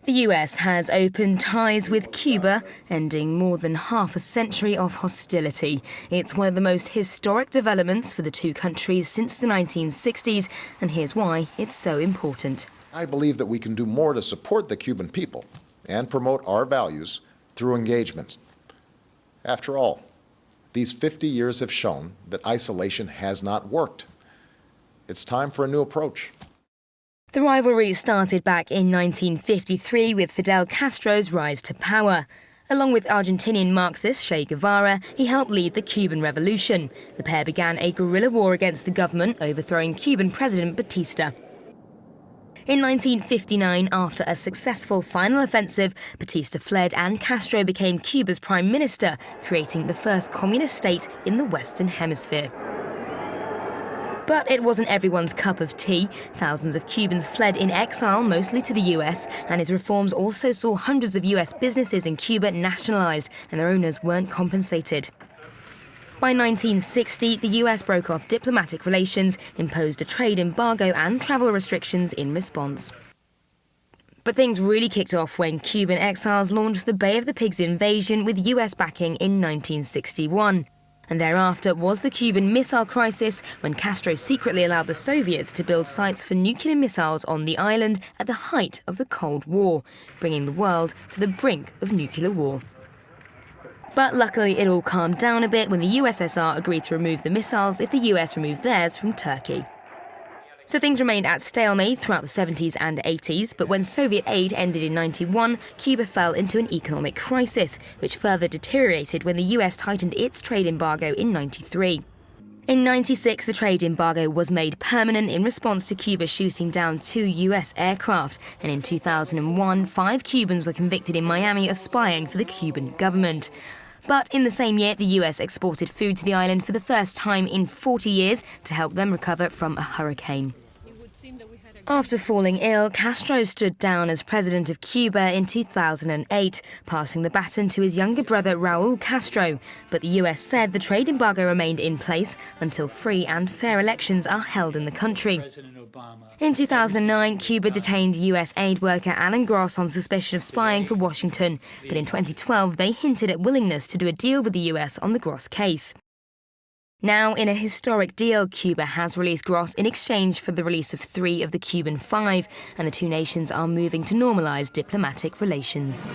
The US has opened ties with Cuba, ending more than half a century of hostility. It's one of the most historic developments for the two countries since the 1960s, and here's why it's so important. I believe that we can do more to support the Cuban people and promote our values through engagement. After all, these 50 years have shown that isolation has not worked. It's time for a new approach. The rivalry started back in 1953 with Fidel Castro's rise to power. Along with Argentinian Marxist Che Guevara, he helped lead the Cuban Revolution. The pair began a guerrilla war against the government, overthrowing Cuban President Batista. In 1959, after a successful final offensive, Batista fled and Castro became Cuba's prime minister, creating the first communist state in the Western Hemisphere. But it wasn't everyone's cup of tea. Thousands of Cubans fled in exile, mostly to the US, and his reforms also saw hundreds of US businesses in Cuba nationalized, and their owners weren't compensated. By 1960, the US broke off diplomatic relations, imposed a trade embargo and travel restrictions in response. But things really kicked off when Cuban exiles launched the Bay of the Pigs invasion with US backing in 1961. And thereafter was the Cuban Missile Crisis, when Castro secretly allowed the Soviets to build sites for nuclear missiles on the island at the height of the Cold War, bringing the world to the brink of nuclear war. But luckily it all calmed down a bit when the USSR agreed to remove the missiles if the US removed theirs from Turkey. So things remained at stalemate throughout the 70s and 80s, but when Soviet aid ended in 91, Cuba fell into an economic crisis, which further deteriorated when the US tightened its trade embargo in 93. In 96, the trade embargo was made permanent in response to Cuba shooting down 2 US aircraft, and in 2001, 5 Cubans were convicted in Miami of spying for the Cuban government. But in the same year, the US exported food to the island for the first time in 40 years to help them recover from a hurricane. After falling ill, Castro stood down as president of Cuba in 2008, passing the baton to his younger brother Raul Castro. But the US said the trade embargo remained in place until free and fair elections are held in the country. In 2009, Cuba detained US aid worker Alan Gross on suspicion of spying for Washington. But in 2012, they hinted at willingness to do a deal with the US on the Gross case. Now, in a historic deal, Cuba has released Gross in exchange for the release of 3 of the Cuban 5, and the two nations are moving to normalise diplomatic relations.